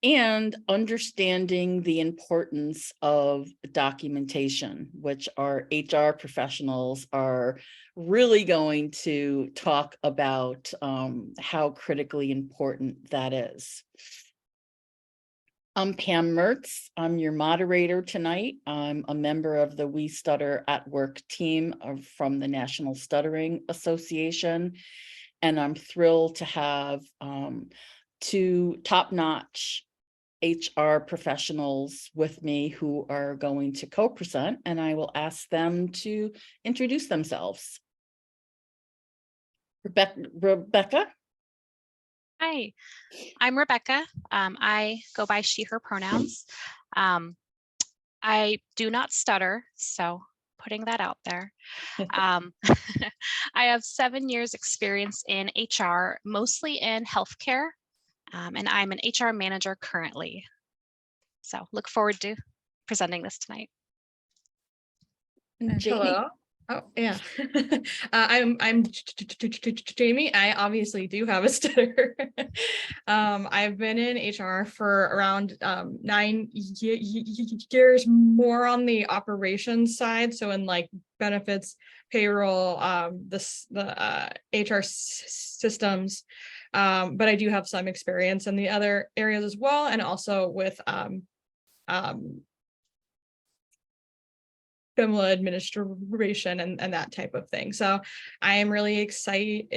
and understanding the importance of documentation, which our HR professionals are really going to talk about how critically important that is. I'm Pam Mertz. I'm your moderator tonight. I'm a member of the We Stutter at Work team from the National Stuttering Association, and I'm thrilled to have two top-notch HR professionals with me who are going to co-present, and I will ask them to introduce themselves. Rebecca? Hi, I'm Rebecca. I go by she, her pronouns. I do not stutter, so putting that out there. I have 7 years experience in HR, mostly in healthcare, and I'm an HR manager currently. So look forward to presenting this tonight. Jaymie. Hello. Oh yeah. I'm Jaymie. I obviously do have a stutter. I've been in HR for around 9 years, more on the operations side, so in like benefits, payroll, the HR systems, but I do have some experience in the other areas as well, and also with Pamela administration and that type of thing. So I am really excited.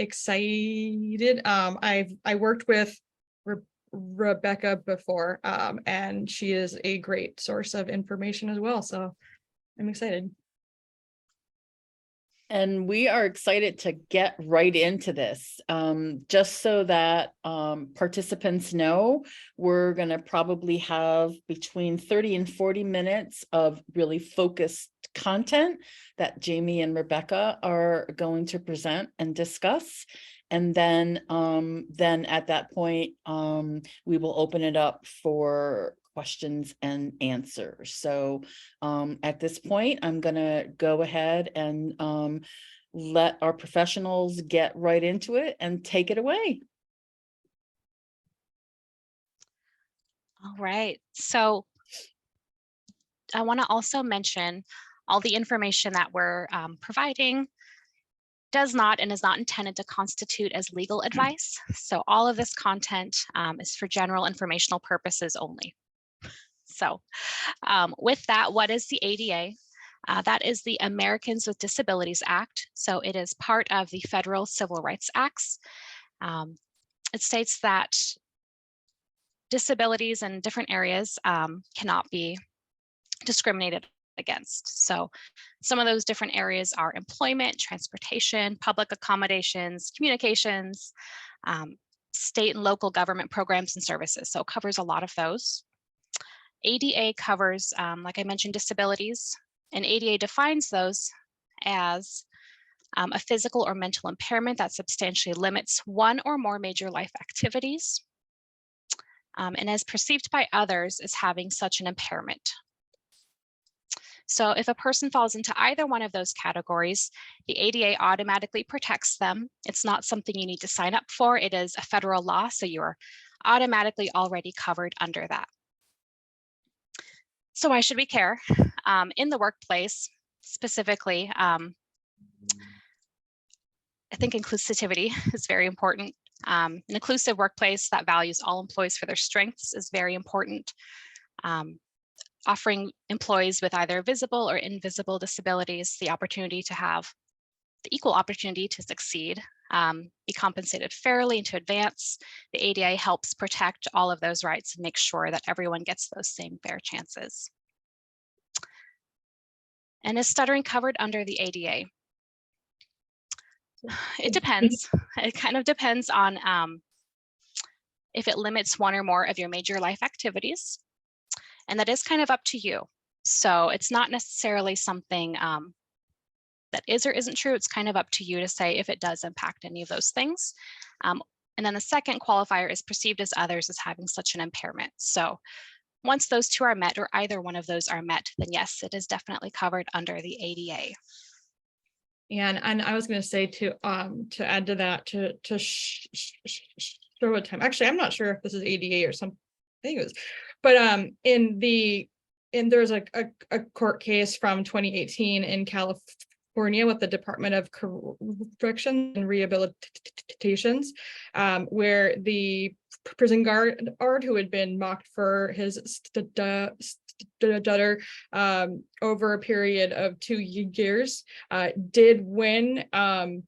I worked with Rebecca before, and she is a great source of information as well. So I'm excited. And we are excited to get right into this. Just so that participants know, we're going to probably have between 30 and 40 minutes of really focused content that Jaymie and Rebecca are going to present and discuss. And then at that point, we will open it up for questions and answers. So at this point, I'm going to go ahead and let our professionals get right into it and take it away. All right. So I want to also mention all the information that we're providing does not and is not intended to constitute as legal advice. So all of this content is for general informational purposes only. So with that, what is the ADA? That is the Americans with Disabilities Act. So it is part of the Federal Civil Rights Acts. It states that disabilities in different areas cannot be discriminated against. So some of those different areas are employment, transportation, public accommodations, communications, state and local government programs and services. So it covers a lot of those. ADA covers, like I mentioned, disabilities, and ADA defines those as a physical or mental impairment that substantially limits one or more major life activities, and is perceived by others as having such an impairment. So if a person falls into either one of those categories, the ADA automatically protects them. It's not something you need to sign up for. It is a federal law, so you're automatically already covered under that. So why should we care? In the workplace, specifically, I think inclusivity is very important. An inclusive workplace that values all employees for their strengths is very important. Offering employees with either visible or invisible disabilities the opportunity to have the equal opportunity to succeed, be compensated fairly and to advance. The ADA helps protect all of those rights and make sure that everyone gets those same fair chances. And is stuttering covered under the ADA? It depends. It kind of depends on if it limits one or more of your major life activities. And that is kind of up to you. So it's not necessarily something that is or isn't true. It's kind of up to you to say if it does impact any of those things. And then the second qualifier is perceived as others as having such an impairment. So once those two are met, or either one of those are met, then yes, it is definitely covered under the ADA. And I was going to say to add to that, to show a time. Actually, I'm not sure if this is ADA or think it was, but there's a court case from 2018 in California with the Department of Correction and Rehabilitations, where the prison guard who had been mocked for his stutter over a period of 2 years did win an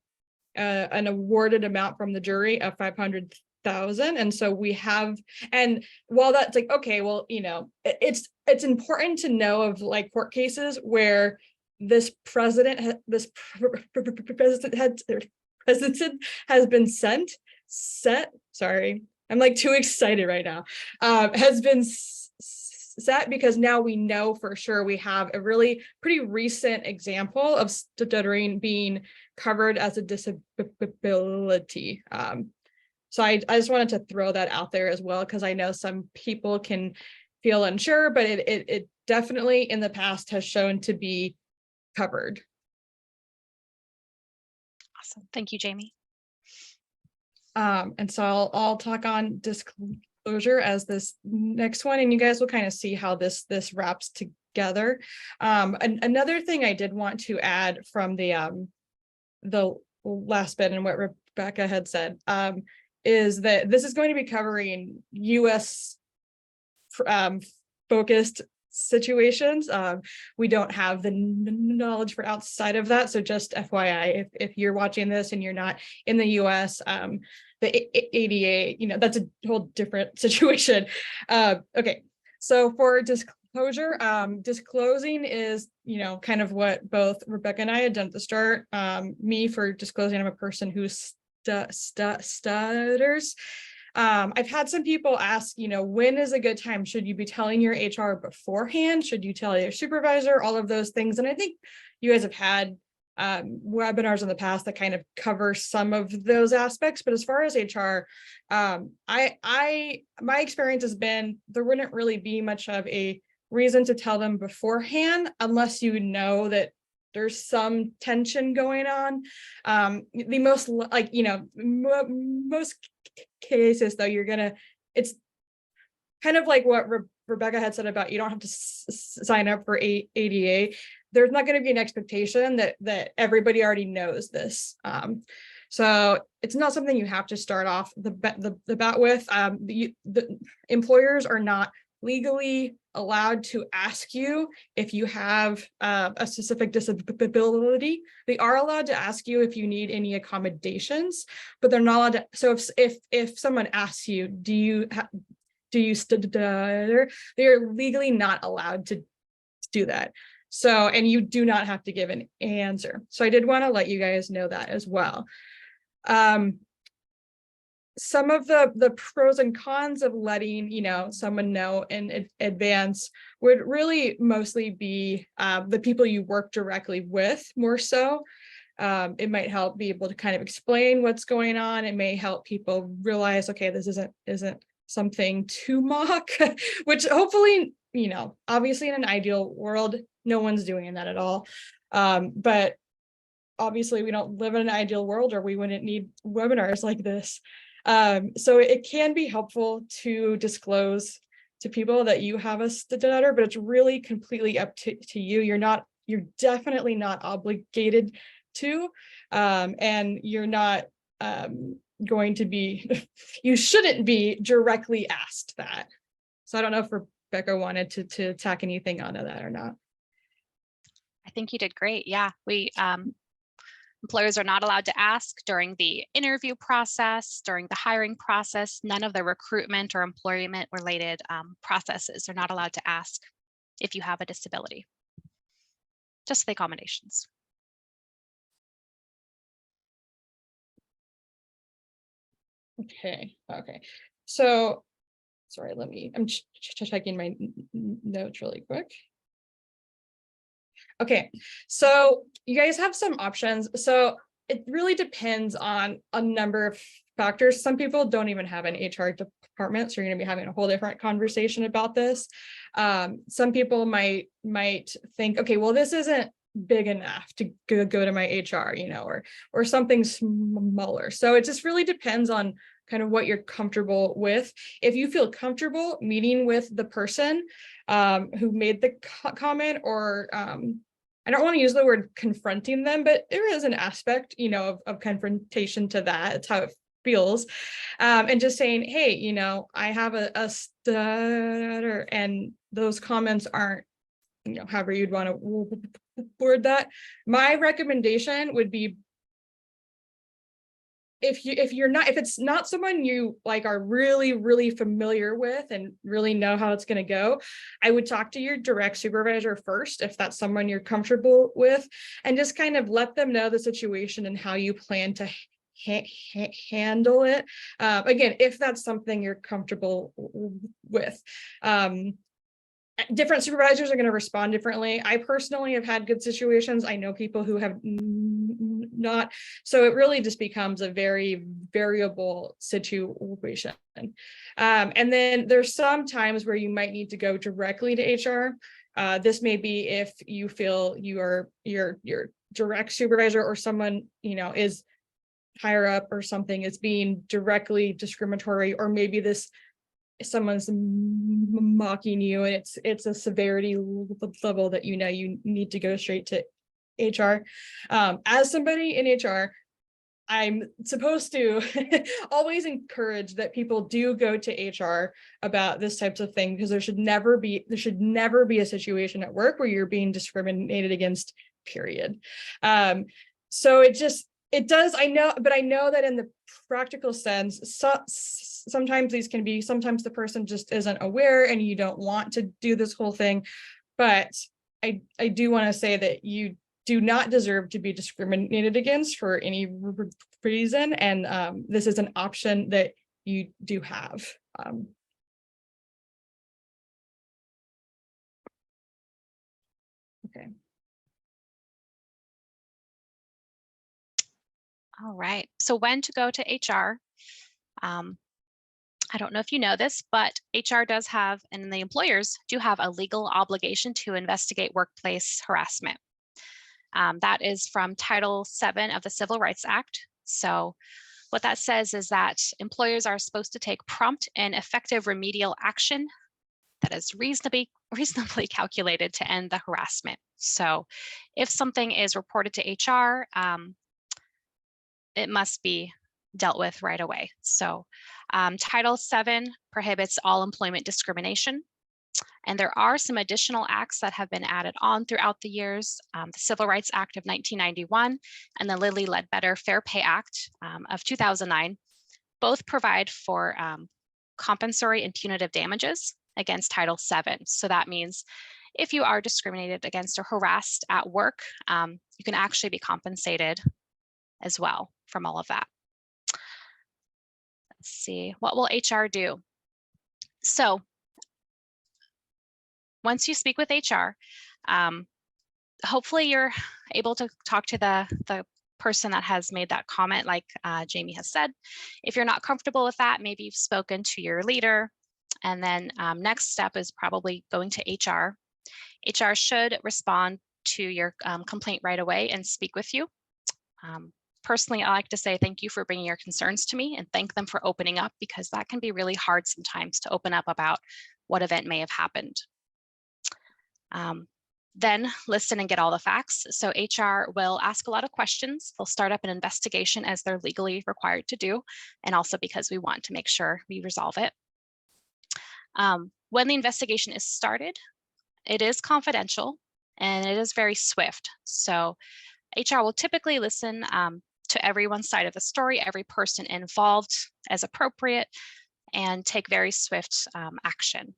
awarded amount from the jury of $500,000. And so we have, and while that's like, okay, well, you know, it's important to know of like court cases where this president has been set. Sorry, I'm like too excited right now. Has been set because now we know for sure we have a really pretty recent example of stuttering being covered as a disability. So I just wanted to throw that out there as well, because I know some people can feel unsure, but it definitely in the past has shown to be covered. Awesome. Thank you, Jaymie. And so I'll talk on disclosure as this next one, and you guys will kind of see how this wraps together. Another thing I did want to add from the last bit and what Rebecca had said is that this is going to be covering US focused situations. We don't have the knowledge for outside of that. So just FYI, if you're watching this and you're not in the US, the ADA, you know, that's a whole different situation. Okay, so for disclosure, disclosing is, you know, kind of what both Rebecca and I had done at the start. Me for disclosing I'm a person who stutters. I've had some people ask, you know, when is a good time? Should you be telling your HR beforehand? Should you tell your supervisor? All of those things. And I think you guys have had webinars in the past that kind of cover some of those aspects. But as far as HR, my experience has been there wouldn't really be much of a reason to tell them beforehand unless you know that there's some tension going on. The most, like, you know, most cases though, it's kind of like what Rebecca had said about you don't have to sign up for ADA. There's not going to be an expectation that everybody already knows this. So it's not something you have to start off the bat with. The employers are not legally allowed to ask you if you have a specific disability. They are allowed to ask you if you need any accommodations, but they're not allowed to. So if someone asks you, do you stutter, they are legally not allowed to do that. So, and you do not have to give an answer. So I did want to let you guys know that as well. Some of the pros and cons of letting, you know, someone know in advance would really mostly be the people you work directly with more so. It might help be able to kind of explain what's going on. It may help people realize, okay, this isn't something to mock, which hopefully, you know, obviously in an ideal world, no one's doing that at all. But obviously we don't live in an ideal world or we wouldn't need webinars like this. So it can be helpful to disclose to people that you have a stutter, but it's really completely up to you. You're definitely not obligated to, and you're not going to be, you shouldn't be directly asked that. So I don't know if Rebecca wanted to tack anything onto that or not. I think you did great. Yeah, employers are not allowed to ask during the interview process, during the hiring process. None of the recruitment or employment related processes are not allowed to ask if you have a disability. Just the accommodations. Okay. So, sorry, I'm checking my notes really quick. Okay, so you guys have some options. So it really depends on a number of factors. Some people don't even have an HR department, so you're going to be having a whole different conversation about this. Some people might think, okay, well, this isn't big enough to go to my HR, you know, or something smaller. So it just really depends on kind of what you're comfortable with. If you feel comfortable meeting with the person who made the comment, or I don't want to use the word confronting them, but there is an aspect, you know, of confrontation to that. It's how it feels. And just saying, hey, you know, I have a stutter, and those comments aren't, you know, however you'd want to word that. My recommendation would be, if it's not someone you like are really familiar with and really know how it's going to go, I would talk to your direct supervisor first, if that's someone you're comfortable with, and just kind of let them know the situation and how you plan to handle it. Again, if that's something you're comfortable with. Different supervisors are going to respond differently. I personally have had good situations. I know people who have not. So it really just becomes a very variable situation. And then there's some times where you might need to go directly to HR. This may be if you feel your direct supervisor or someone, you know, is higher up or something is being directly discriminatory, or maybe someone's mocking you and it's a severity level that, you know, you need to go straight to HR. As somebody in HR, I'm supposed to always encourage that people do go to HR about this types of thing, because there should never be a situation at work where you're being discriminated against, period. So it does, I know that in the practical sense, sometimes the person just isn't aware and you don't want to do this whole thing. But I do want to say that you do not deserve to be discriminated against for any reason. And this is an option that you do have. Okay. All right. So when to go to HR? I don't know if you know this, but HR does have, and the employers do have, a legal obligation to investigate workplace harassment. That is from Title VII of the Civil Rights Act. So what that says is that employers are supposed to take prompt and effective remedial action that is reasonably calculated to end the harassment. So if something is reported to HR, it must be dealt with right away. So Title VII prohibits all employment discrimination. And there are some additional acts that have been added on throughout the years. The Civil Rights Act of 1991 and the Lilly Ledbetter Fair Pay Act of 2009 both provide for compensatory and punitive damages against Title VII. So that means if you are discriminated against or harassed at work, you can actually be compensated as well from all of that. Let's see, what will HR do? So once you speak with HR, hopefully you're able to talk to the person that has made that comment, like Jaymie has said. If you're not comfortable with that, maybe you've spoken to your leader. And then next step is probably going to HR. HR should respond to your complaint right away and speak with you. Personally, I like to say thank you for bringing your concerns to me and thank them for opening up, because that can be really hard sometimes to open up about what event may have happened. Then listen and get all the facts. So HR will ask a lot of questions. They'll start up an investigation as they're legally required to do, and also because we want to make sure we resolve it. When the investigation is started, it is confidential and it is very swift. So HR will typically listen to everyone's side of the story, every person involved as appropriate, and take very swift action.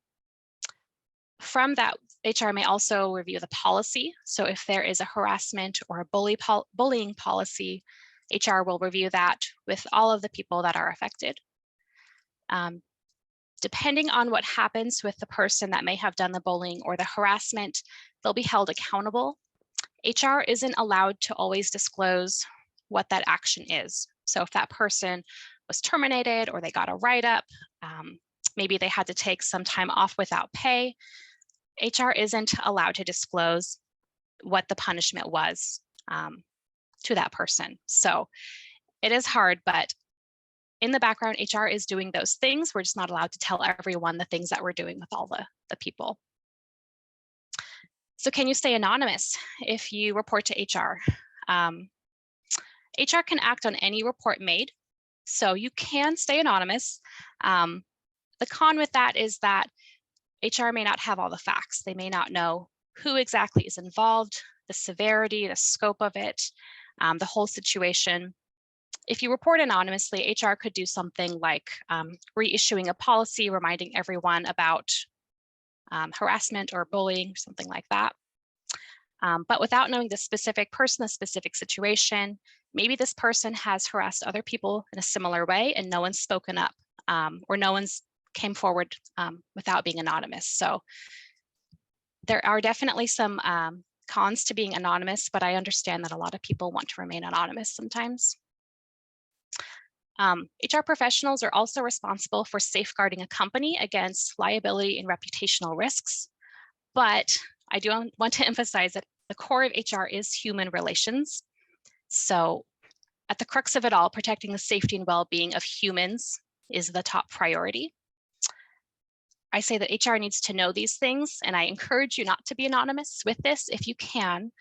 From that, HR may also review the policy. So if there is a harassment or a bullying policy, HR will review that with all of the people that are affected. Depending on what happens with the person that may have done the bullying or the harassment, they'll be held accountable. HR isn't allowed to always disclose what that action is. So if that person was terminated or they got a write-up, maybe they had to take some time off without pay, HR isn't allowed to disclose what the punishment was to that person. So it is hard, but in the background, HR is doing those things. We're just not allowed to tell everyone the things that we're doing with all the people. So can you stay anonymous if you report to HR? HR can act on any report made, so you can stay anonymous. The con with that is that HR may not have all the facts. They may not know who exactly is involved, the severity, the scope of it, the whole situation. If you report anonymously, HR could do something like reissuing a policy, reminding everyone about harassment or bullying, something like that. But without knowing the specific person, the specific situation, maybe this person has harassed other people in a similar way and no one's spoken up, or no one's came forward without being anonymous. So there are definitely some cons to being anonymous, but I understand that a lot of people want to remain anonymous sometimes. HR professionals are also responsible for safeguarding a company against liability and reputational risks, but I do want to emphasize that the core of HR is human relations. So at the crux of it all, protecting the safety and well-being of humans is the top priority. I say that HR needs to know these things, and I encourage you not to be anonymous with this if you can,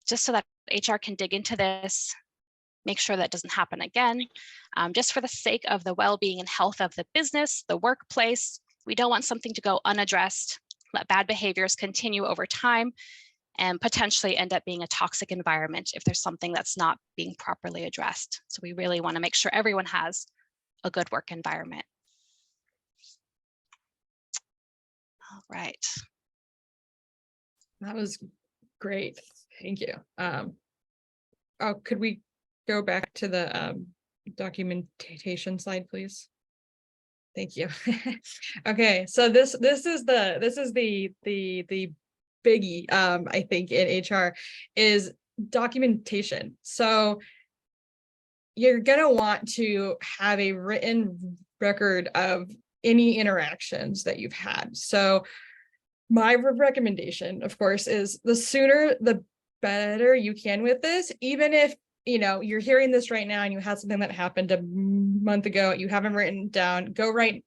just so that HR can dig into this, make sure that doesn't happen again, just for the sake of the well-being and health of the business, the workplace. We don't want something to go unaddressed, let bad behaviors continue over time, and potentially end up being a toxic environment if there's something that's not being properly addressed. So we really want to make sure everyone has a good work environment. All right. That was great. Thank you. Oh, could we go back to the documentation slide, please? Thank you. Okay, so this is the biggie, I think, in HR is documentation. So you're gonna want to have a written record of any interactions that you've had. So my recommendation, of course, is the sooner the better you can with this, even if you're hearing this right now and you had something that happened a month ago, you haven't written down, go right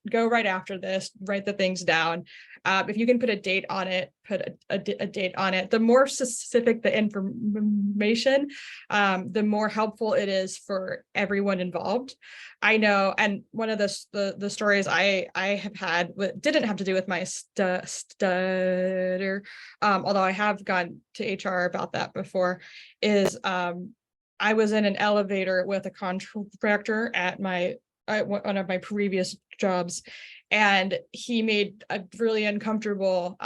after this, write the things down. If you can put a date on it, put a date on it. The more specific the information, the more helpful it is for everyone involved. I know, and one of the stories I have had didn't have to do with my stutter, although I have gone to HR about that before, is I was in an elevator with a contractor at one of my previous jobs, and he made a really uncomfortable,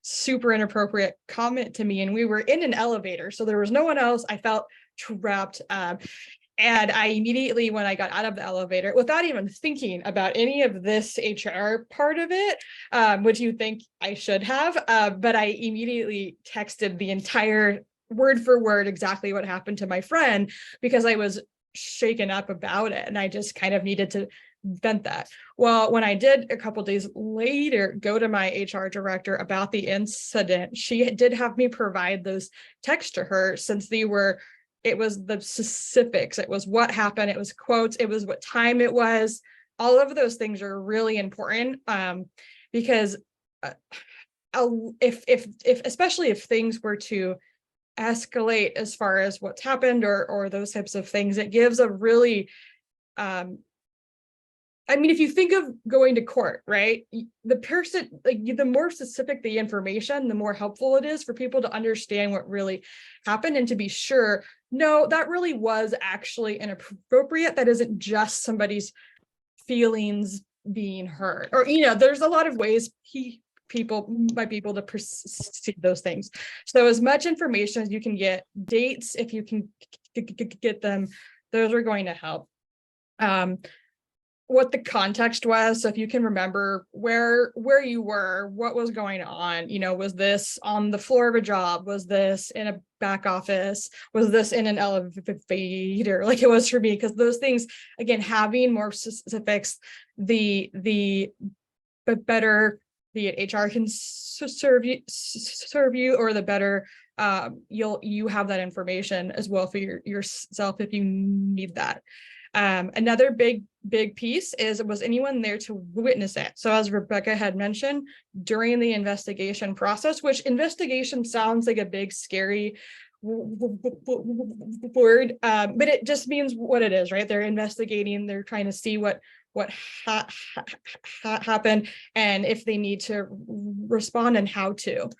super inappropriate comment to me, and we were in an elevator, so there was no one else. I felt trapped, and I immediately, when I got out of the elevator, without even thinking about any of this HR part of it, which you think I should have, but I immediately texted the entire word for word exactly what happened to my friend, because I was shaken up about it and I just kind of needed to vent that. Well, when I did a couple days later go to my HR director about the incident, she did have me provide those texts to her, since it was the specifics, it was what happened, it was quotes, it was what time it was. All of those things are really important, because if especially if things were to escalate as far as what's happened or those types of things, it gives a really, I mean, if you think of going to court, right, the person, like, the more specific the information, the more helpful it is for people to understand what really happened and to be sure, no, that really was actually inappropriate. That isn't just somebody's feelings being hurt, or there's a lot of ways people might be able to perceive those things. So as much information as you can get, dates, if you can get them, those are going to help. What the context was, so if you can remember where you were, what was going on, was this on the floor of a job, was this in a back office, was this in an elevator, like it was for me, because those things, again, having more specifics, the better the HR can serve you, or the better you have that information as well for yourself if you need that. Another big piece was anyone there to witness it. So as Rebecca had mentioned, during the investigation process, which investigation sounds like a big scary word, but it just means what it is, right? They're investigating, they're trying to see what happened and if they need to respond and how to.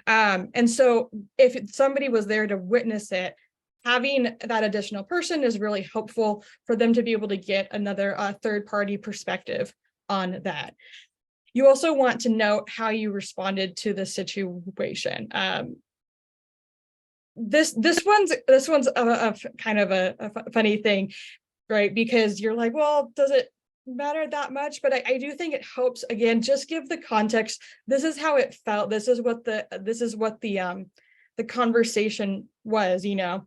And so if somebody was there to witness it, having that additional person is really helpful for them to be able to get another third-party perspective on that. You also want to note how you responded to the situation. This one's a kind of a funny thing, right? Because you're like, well, does it matter that much? But I do think it helps. Again, just give the context. This is how it felt. This is what the conversation was, you know.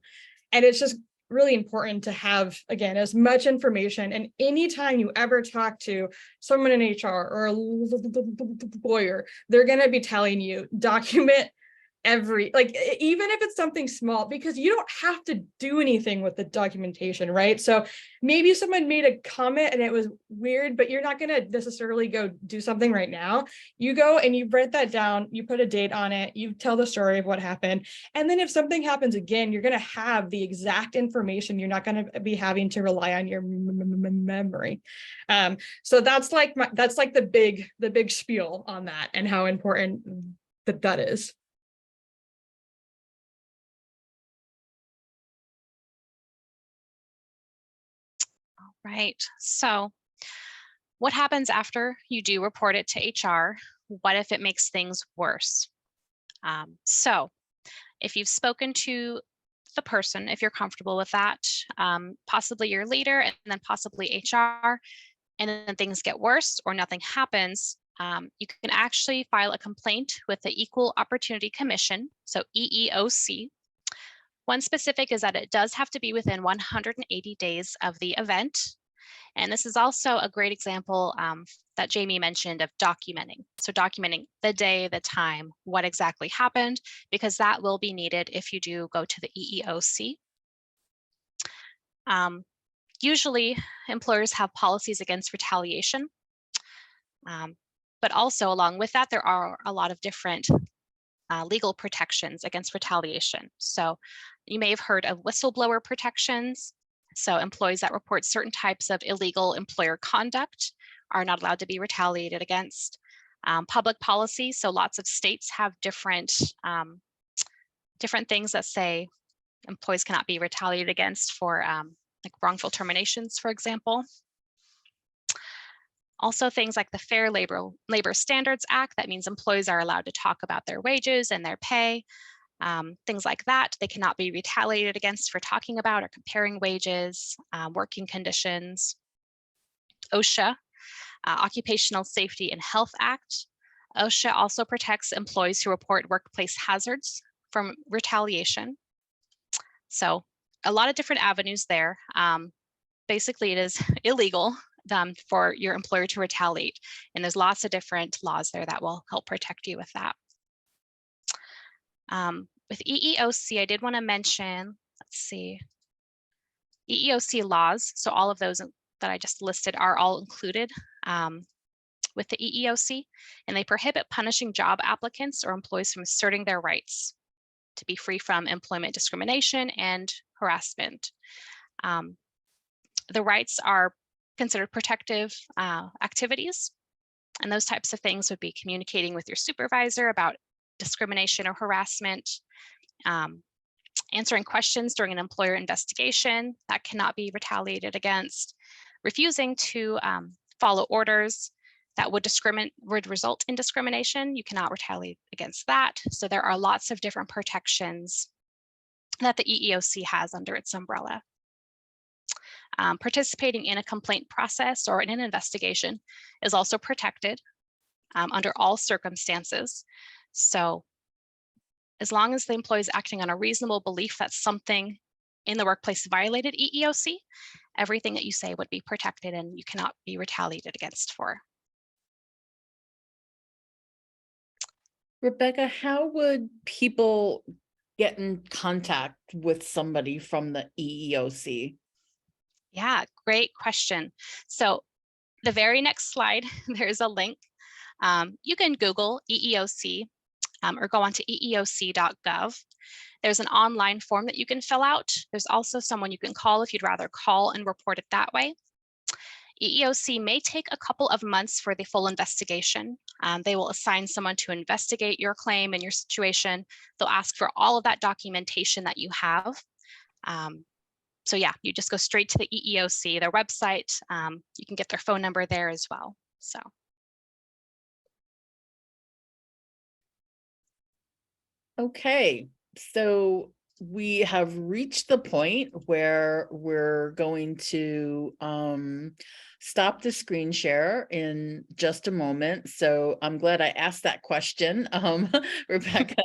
And it's just really important to have, again, as much information. And anytime you ever talk to someone in HR or a lawyer, they're going to be telling you, document even if it's something small, because you don't have to do anything with the documentation, right? So maybe someone made a comment and it was weird, but you're not going to necessarily go do something right now. You go and you write that down, you put a date on it, you tell the story of what happened. And then if something happens again, you're going to have the exact information. You're not going to be having to rely on your memory. So that's like the big spiel on that and how important that is. Right. So what happens after you do report it to HR? What if it makes things worse? So if you've spoken to the person, if you're comfortable with that, possibly your leader and then possibly HR, and then things get worse or nothing happens, you can actually file a complaint with the Equal Opportunity Commission, so EEOC. One specific is that it does have to be within 180 days of the event. And this is also a great example that Jaymie mentioned of documenting. So documenting the day, the time, what exactly happened, because that will be needed if you do go to the EEOC. Usually employers have policies against retaliation, but also along with that, there are a lot of different legal protections against retaliation. So you may have heard of whistleblower protections. So employees that report certain types of illegal employer conduct are not allowed to be retaliated against. Public policy, so lots of states have different things that say employees cannot be retaliated against for like wrongful terminations, for example. Also things like the Fair Labor Standards Act, that means employees are allowed to talk about their wages and their pay. Things like that, they cannot be retaliated against for talking about or comparing wages, working conditions. OSHA, Occupational Safety and Health Act. OSHA also protects employees who report workplace hazards from retaliation. So a lot of different avenues there. Basically, it is illegal for your employer to retaliate. And there's lots of different laws there that will help protect you with that. With EEOC, I did want to mention, let's see, EEOC laws. So all of those that I just listed are all included with the EEOC, and they prohibit punishing job applicants or employees from asserting their rights to be free from employment discrimination and harassment. The rights are considered protective activities, and those types of things would be communicating with your supervisor about discrimination or harassment, answering questions during an employer investigation that cannot be retaliated against, refusing to follow orders that would result in discrimination. You cannot retaliate against that. So there are lots of different protections that the EEOC has under its umbrella. Participating in a complaint process or in an investigation is also protected under all circumstances. So as long as the employee is acting on a reasonable belief that something in the workplace violated EEOC, everything that you say would be protected and you cannot be retaliated against for. Rebecca, how would people get in contact with somebody from the EEOC? Yeah, great question. So the very next slide, there's a link. You can Google EEOC or go on to eeoc.gov. There's an online form that you can fill out. There's also someone you can call if you'd rather call and report it that way. EEOC may take a couple of months for the full investigation. They will assign someone to investigate your claim and your situation. They'll ask for all of that documentation that you have. So yeah, you just go straight to the EEOC, their website. You can get their phone number there as well. So. Okay, so we have reached the point where we're going to stop the screen share in just a moment. So I'm glad I asked that question, Rebecca,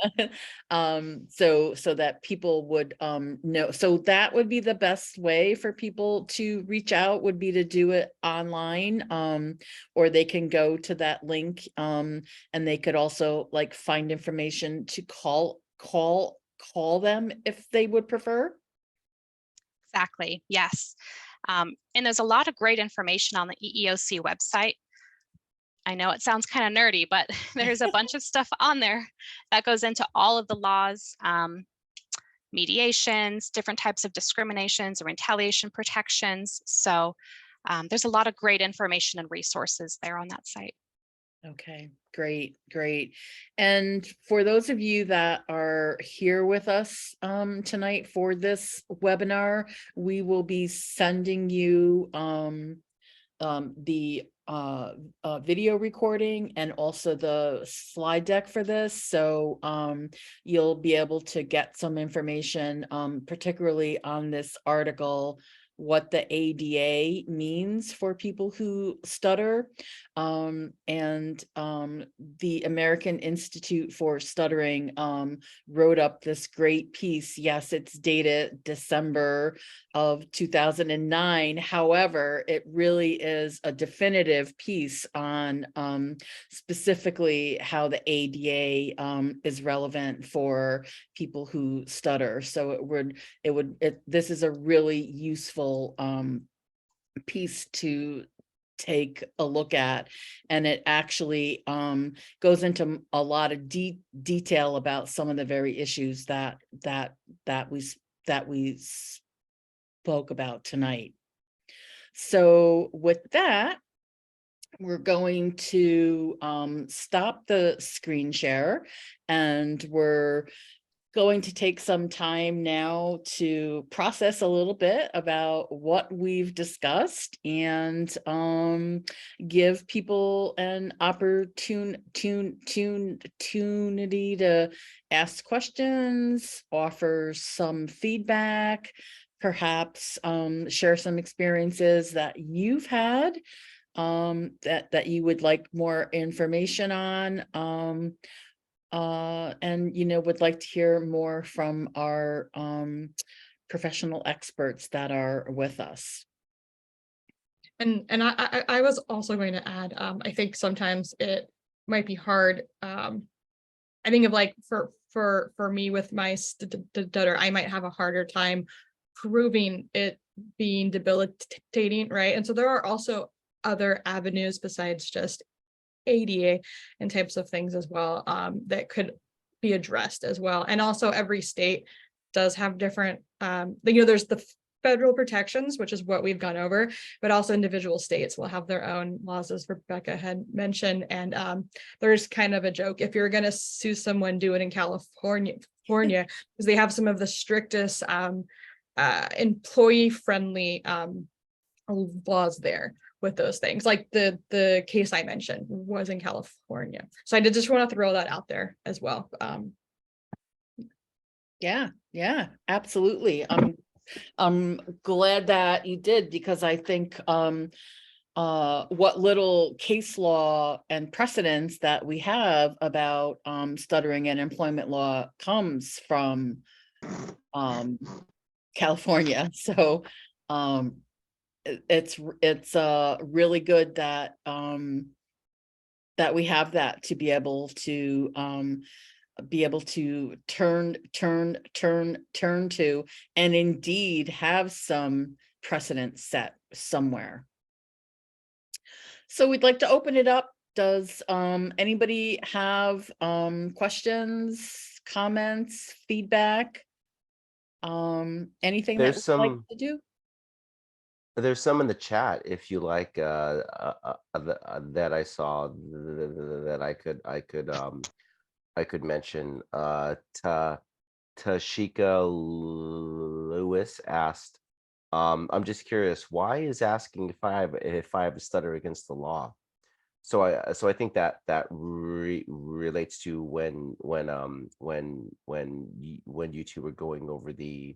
so that people would know. So that would be the best way for people to reach out, would be to do it online, or they can go to that link, and they could also like find information to call them if they would prefer. Exactly, yes. And there's a lot of great information on the EEOC website. I know it sounds kind of nerdy, but there's a bunch of stuff on there that goes into all of the laws, mediations, different types of discriminations or retaliation protections. So there's a lot of great information and resources there on that site. Okay, great. And for those of you that are here with us tonight for this webinar, we will be sending you the video recording and also the slide deck for this. So you'll be able to get some information, particularly on this article, what the ADA means for people who stutter, and the American Institute for Stuttering wrote up this great piece. Yes, it's dated December of 2009. However, it really is a definitive piece on specifically how the ADA is relevant for people who stutter. So this is a really useful piece to take a look at, and it actually goes into a lot of detail about some of the very issues that we spoke about tonight. So with that, we're going to stop the screen share, and we're going to take some time now to process a little bit about what we've discussed, and give people an opportunity to ask questions, offer some feedback, perhaps share some experiences that you've had that you would like more information on, and would like to hear more from our professional experts that are with us. And I was also going to add, I think sometimes it might be hard. I think of like for me with my stutter, I might have a harder time proving it being debilitating, right? And so there are also other avenues besides just ADA and types of things as well, that could be addressed as well. And also every state does have different, there's the federal protections, which is what we've gone over, but also individual states will have their own laws, as Rebecca had mentioned. And there's kind of a joke, if you're going to sue someone, do it in California, because they have some of the strictest employee friendly laws there with those things. Like the case I mentioned was in California. So I did just want to throw that out there as well. Yeah, absolutely. I'm glad that you did, because I think what little case law and precedents that we have about stuttering and employment law comes from California. So it's really good that that we have that to be able to turn to, and indeed have some precedent set somewhere. So we'd like to open it up. Does anybody have questions, comments, feedback? Anything that There's we'd some like to do? There's some in the chat if you like that I saw that I could mention. Tashika Lewis asked, I'm just curious, why is asking if I have a stutter against the law? So I think that relates to when you two were going over the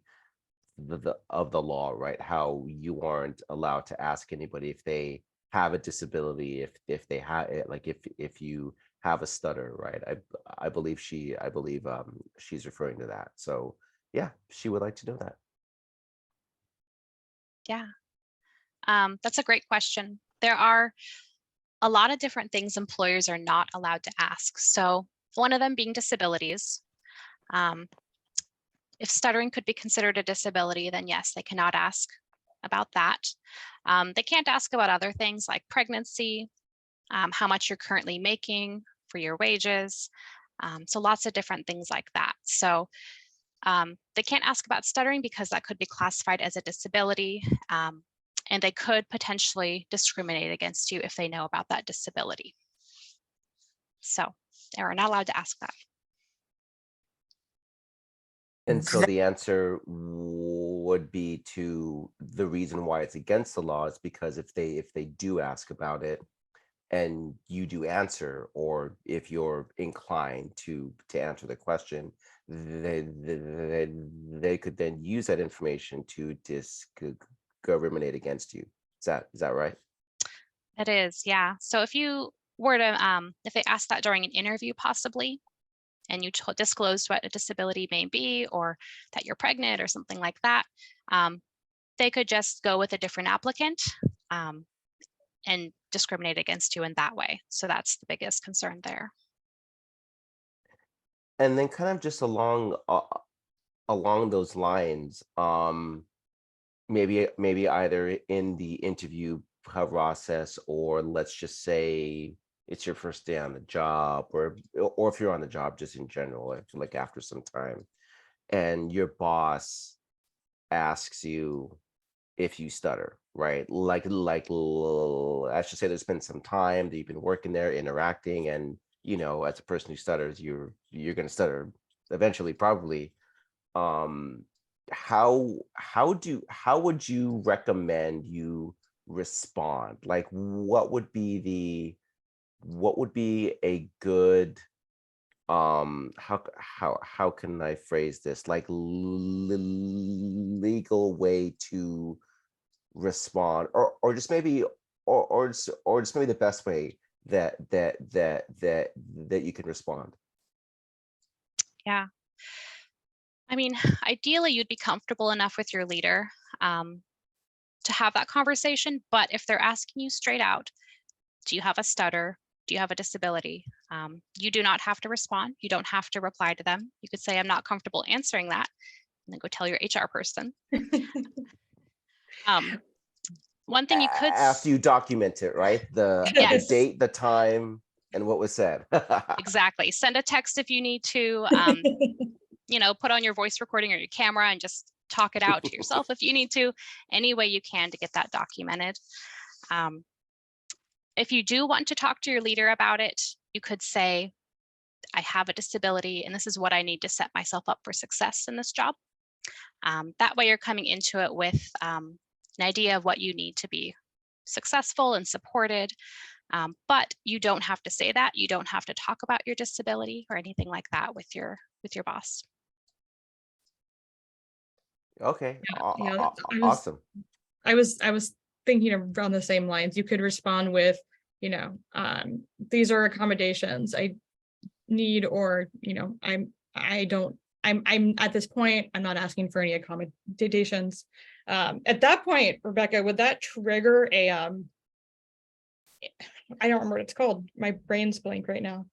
law, right? How you aren't allowed to ask anybody if they have a disability, if they have it, like if you have a stutter, right? I believe she's referring to that. So yeah, she would like to know that. Yeah, that's a great question. There are a lot of different things employers are not allowed to ask. So one of them being disabilities. If stuttering could be considered a disability, then yes, they cannot ask about that. They can't ask about other things like pregnancy, how much you're currently making for your wages. So lots of different things like that. So they can't ask about stuttering because that could be classified as a disability. And they could potentially discriminate against you if they know about that disability. So they are not allowed to ask that. And so the answer would be to the reason why it's against the law is because if they do ask about it and you do answer, or if you're inclined to answer the question, they could then use that information to discriminate against you. Is that right? It is, yeah. So if you were to, if they asked that during an interview possibly, and you disclosed what a disability may be, or that you're pregnant or something like that, they could just go with a different applicant and discriminate against you in that way. So that's the biggest concern there. And then kind of just along those lines, maybe either in the interview process, or let's just say it's your first day on the job, or if you're on the job just in general, like after some time, and your boss asks you if you stutter, right? Like I should say there's been some time that you've been working there, interacting, and as a person who stutters, you're going to stutter eventually, probably. How would you recommend you respond? Like, what would be a good how can I phrase this, like legal way to respond, or just maybe just maybe the best way that you can respond? Yeah. I mean, ideally, you'd be comfortable enough with your leader to have that conversation. But if they're asking you straight out, do you have a stutter? Do you have a disability? You do not have to respond. You don't have to reply to them. You could say, I'm not comfortable answering that, and then go tell your HR person. One thing you could, after you document it, right? The Yes. date, the time, and what was said. Exactly. Send a text if you need to. Put on your voice recording or your camera and just talk it out to yourself if you need to. Any way you can to get that documented. If you do want to talk to your leader about it, you could say, I have a disability and this is what I need to set myself up for success in this job. That way you're coming into it with an idea of what you need to be successful and supported. But you don't have to say that. You don't have to talk about your disability or anything like that with your boss. Okay. Yeah, Awesome. I was thinking around the same lines. You could respond with, these are accommodations I need, or, I'm at this point, I'm not asking for any accommodations. At that point, Rebecca, would that trigger a, I don't remember what it's called. My brain's blank right now.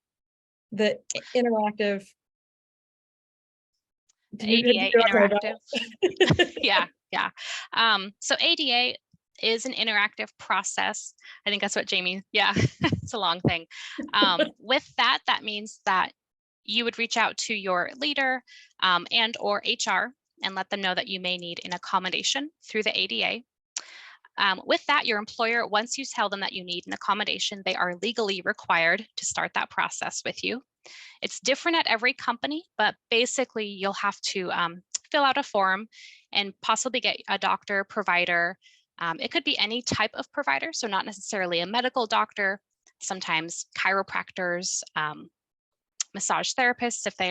The interactive. ADA interactive. Yeah. Yeah. So ADA is an interactive process. I think that's what Jaymie, yeah, it's a long thing. With that, that means that you would reach out to your leader and or HR and let them know that you may need an accommodation through the ADA. With that, your employer, once you tell them that you need an accommodation, they are legally required to start that process with you. It's different at every company, but basically you'll have to fill out a form and possibly get a doctor, provider. It could be any type of provider, so not necessarily a medical doctor, sometimes chiropractors, massage therapists if they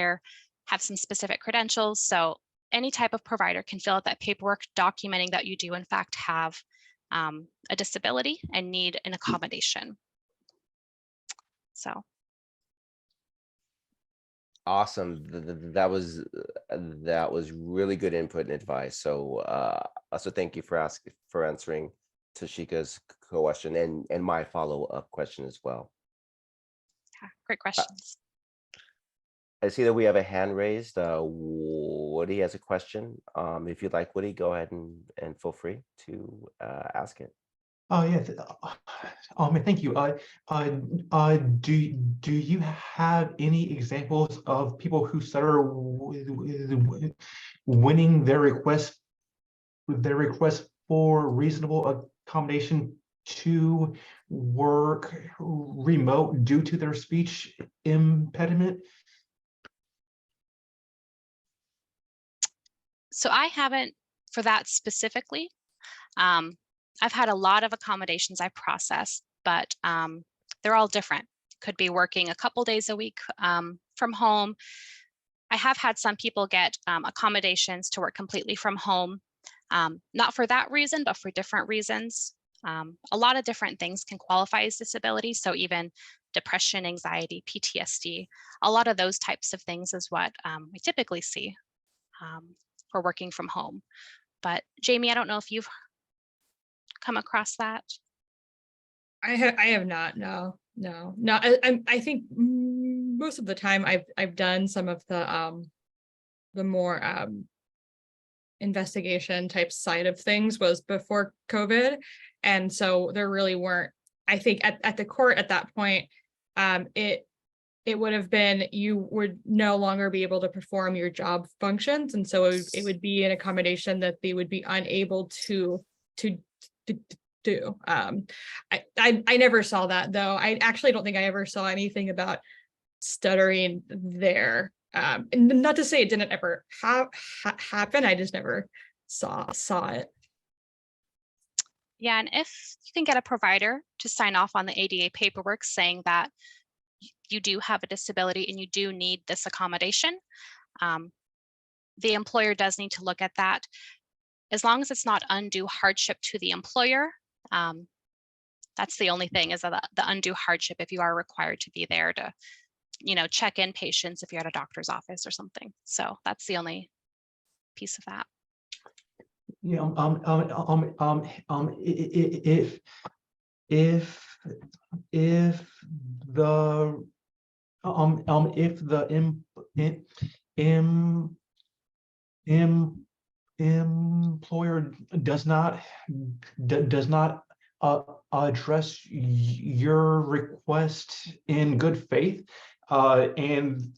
have some specific credentials. So any type of provider can fill out that paperwork documenting that you do in fact have a disability and need an accommodation. So. Awesome. That was really good input and advice. So so thank you for answering Tashika's question and my follow-up question as well. Yeah, great questions. I see that we have a hand raised. Woody has a question. If you'd like, Woody, go ahead and feel free to ask it. Oh yeah, thank you. Do you have any examples of people who stutter winning their request for reasonable accommodation to work remote due to their speech impediment? So I haven't for that specifically. I've had a lot of accommodations I processed, but they're all different. Could be working a couple days a week from home. I have had some people get accommodations to work completely from home, not for that reason, but for different reasons. A lot of different things can qualify as disability. So even depression, anxiety, PTSD, a lot of those types of things is what we typically see for working from home. But Jaymie, I don't know if you've come across that. I have not. No. I think most of the time I've done some of the more investigation type side of things was before COVID, and so there really weren't. I think at the court at that point, it would have been you would no longer be able to perform your job functions, and so it would be an accommodation that they would be unable to do. I never saw that though. I actually don't think I ever saw anything about stuttering there. And not to say it didn't ever happen. I just never saw it. Yeah, and if you can get a provider to sign off on the ADA paperwork saying that you do have a disability and you do need this accommodation, the employer does need to look at that. As long as it's not undue hardship to the employer, that's the only thing is the undue hardship if you are required to be there to, check in patients if you're at a doctor's office or something. So that's the only piece of that. Yeah. If the employer does not address your request in good faith, and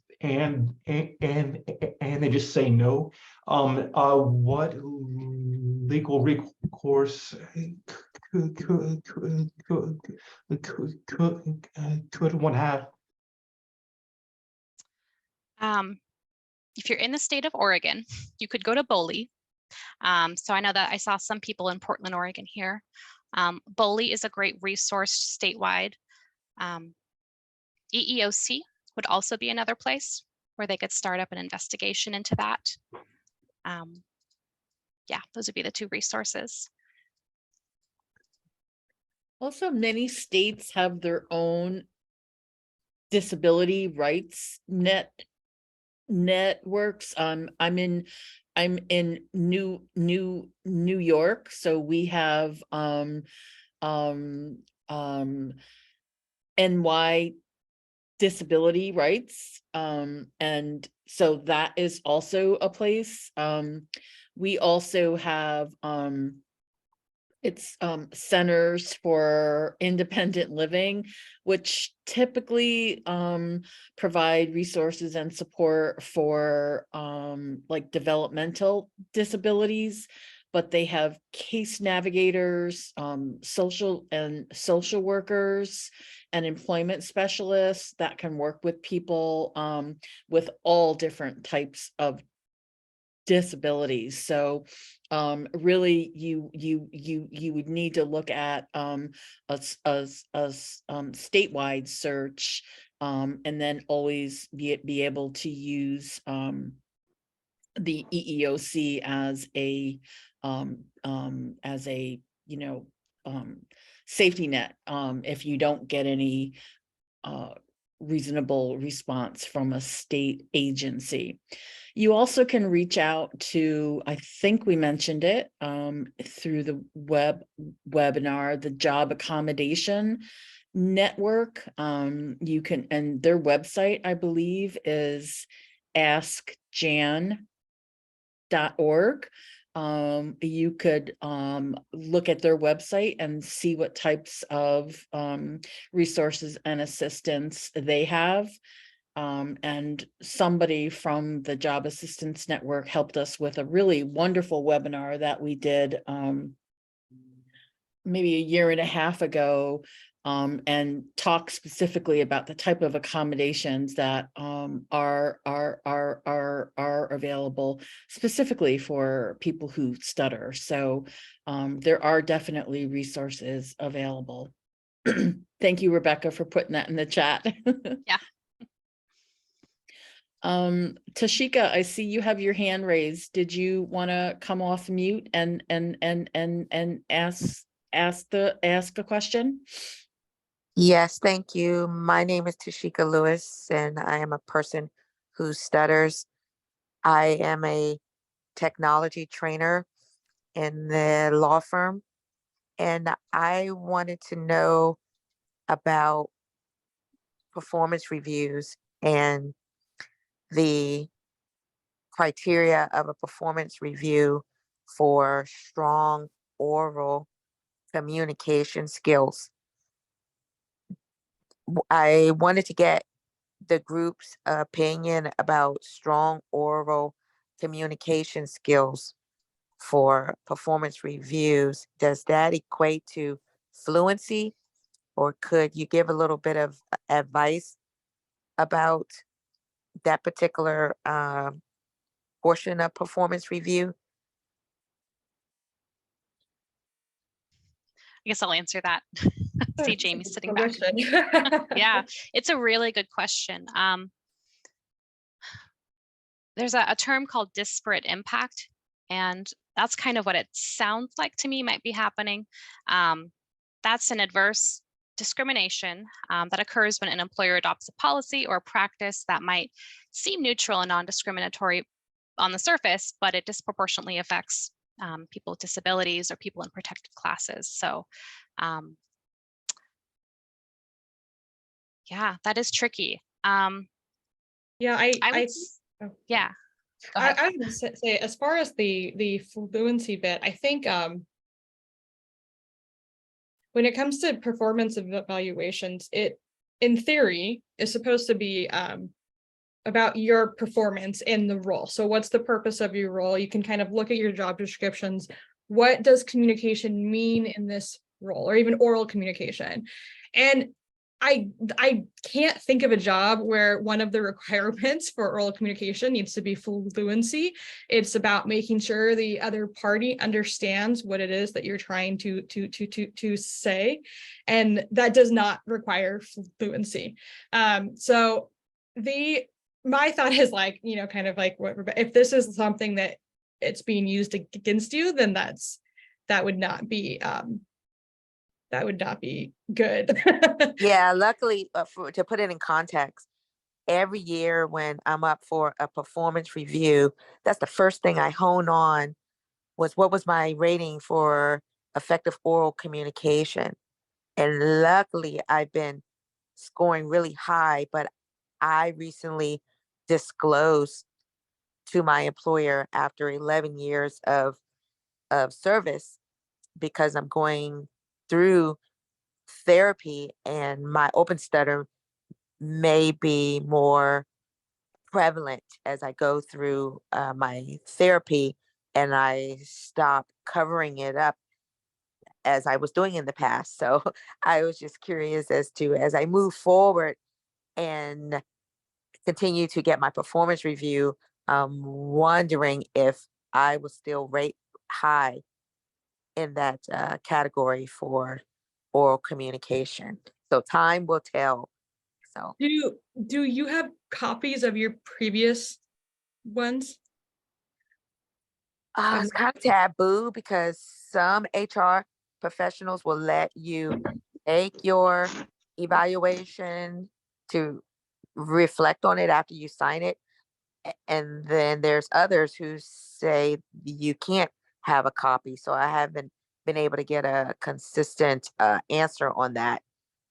they just say no, what legal recourse could one have? If you're in the state of Oregon, you could go to BOLI. So I know that I saw some people in Portland, Oregon here. BOLI is a great resource statewide. EEOC would also be another place where they could start up an investigation into that. Yeah, those would be the two resources. Also, many states have their own disability rights networks. I'm in New York, so we have NY disability rights, and so that is also a place We also have it's centers for independent living, which typically provide resources and support for like developmental disabilities, but they have case navigators, social workers, and employment specialists that can work with people with all different types of disabilities. So really you would need to look at a statewide search, and then always be able to use the EEOC as a safety net if you don't get any reasonable response from a state agency. You also can reach out to, I think we mentioned it through the webinar, the Job Accommodation Network. You can, and their website, I believe, is askjan.org. You could look at their website and see what types of resources and assistance they have. And somebody from the Job Assistance Network helped us with a really wonderful webinar that we did maybe a year and a half ago, and talk specifically about the type of accommodations that are available specifically for people who stutter. So there are definitely resources available. Thank you, Rebecca, for putting that in the chat. Yeah. Tashika, I see you have your hand raised. Did you want to come off mute and ask a question? Yes, thank you. My name is Tashika Lewis, and I am a person who stutters. I am a technology trainer in the law firm, and I wanted to know about performance reviews and the criteria of a performance review for strong oral communication skills. I wanted to get the group's opinion about strong oral communication skills for performance reviews. Does that equate to fluency, or could you give a little bit of advice about that particular portion of performance review? I guess I'll answer that. See Jaymie sitting back. Question. Yeah, it's a really good question. There's a term called disparate impact, and that's kind of what it sounds like to me might be happening. That's an adverse discrimination that occurs when an employer adopts a policy or a practice that might seem neutral and non-discriminatory on the surface, but it disproportionately affects people with disabilities or people in protected classes. So yeah, that is tricky. Yeah, yeah. I was gonna say, as far as the fluency bit, I think when it comes to performance evaluations, it, in theory, is supposed to be about your performance in the role. So what's the purpose of your role? You can kind of look at your job descriptions. What does communication mean in this role, or even oral communication? And I can't think of a job where one of the requirements for oral communication needs to be fluency. It's about making sure the other party understands what it is that you're trying to say, and that does not require fluency. So my thought is, like, you know, kind of like what, if this is something that it's being used against you, then that would not be good. Yeah, luckily, to put it in context, every year when I'm up for a performance review, that's the first thing I hone on was what was my rating for effective oral communication. And luckily, I've been scoring really high, but I recently disclosed to my employer after 11 years of service, because I'm going through therapy and my open stutter may be more prevalent as I go through my therapy, and I stop covering it up as I was doing in the past. So I was just curious as to, as I move forward and continue to get my performance review, wondering if I was still rate high in that category for oral communication. So time will tell. So Do you have copies of your previous ones? it's kind of taboo because some HR professionals will let you take your evaluation to reflect on it after you sign it. And then there's others who say you can't have a copy. So I haven't been able to get a consistent answer on that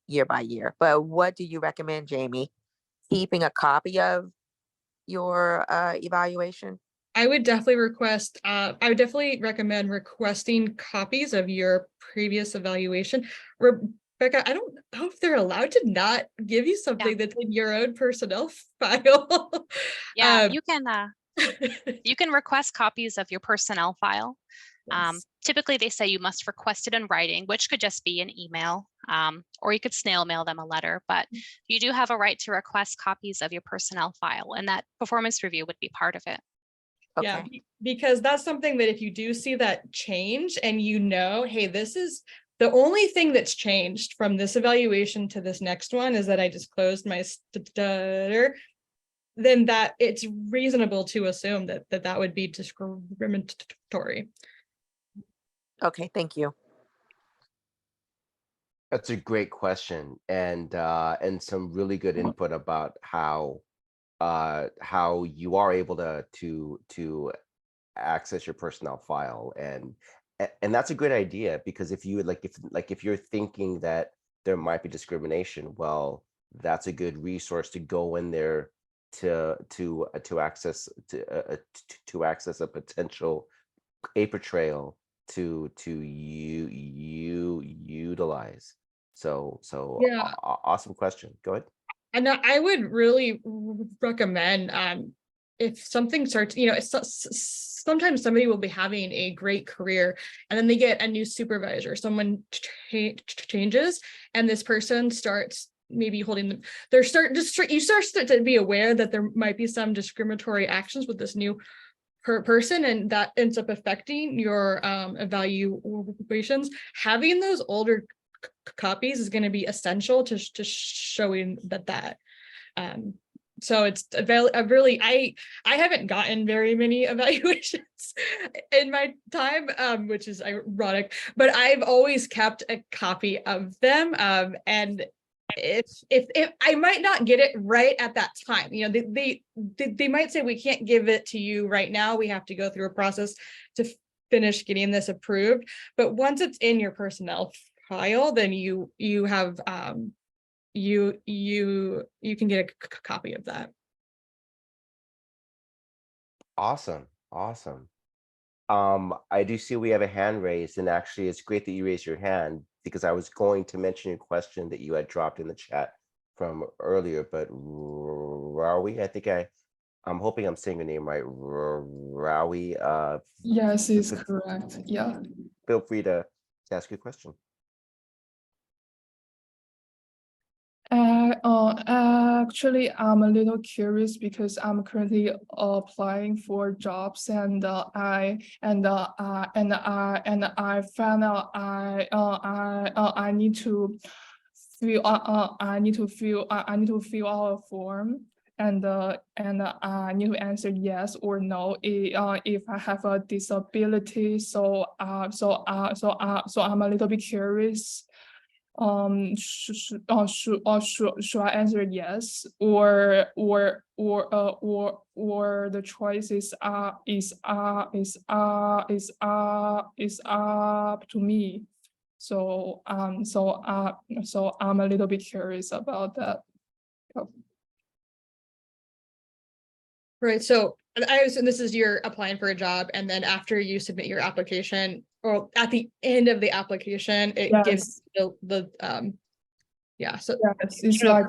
year by year. But what do you recommend, Jaymie? Keeping a copy of your evaluation? I would definitely recommend requesting copies of your previous evaluation. Rebecca, I don't know if they're allowed to not give you something that's in your own personnel file. Yeah, Um, you can request copies of your personnel file. yes. Typically, they say you must request it in writing, which could just be an email, or you could snail mail them a letter. But you do have a right to request copies of your personnel file, and that performance review would be part of it. Yeah, Okay. because that's something that if you do see that change and hey, this is the only thing that's changed from this evaluation to this next one is that I disclosed my stutter, then that it's reasonable to assume that would be discriminatory. Okay, thank you. That's a great question, and some really good input about how you are able to access your personnel file, and that's a good idea, because if you if you're thinking that there might be discrimination, well, that's a good resource to go in there to access to access a potential paper trail to utilize. So Yeah. awesome question. Go ahead. And I would really recommend if something starts, sometimes somebody will be having a great career and then they get a new supervisor, someone changes, and this person starts maybe holding them, you start to be aware that there might be some discriminatory actions with this new person, and that ends up affecting your evaluations. Having those older copies is going to be essential to showing that so it's I haven't gotten very many evaluations in my time, which is ironic, but I've always kept a copy of them, and if I might not get it right at that time, they might say we can't give it to you right now, we have to go through a process to finish getting this approved. But once it's in your personnel file, then you have you can get a copy of that. Awesome. I do see we have a hand raised, and actually it's great that you raised your hand, because I was going to mention your question that you had dropped in the chat from earlier, but Rawi, I'm hoping I'm saying your name right. Rawi, Yes, it's correct. Yeah. feel free to ask your question. Actually, I'm a little curious because I'm currently applying for jobs, and I found out I need to fill out a form, and I need to answer yes or no if I have a disability. So I'm a little bit curious. Should I answer yes, or the choice is up to me. So I'm a little bit curious about that. Right. So I assume this is you're applying for a job, and then after you submit your application, or at the end of the application, it gives the yeah. So Yes, it's sure. like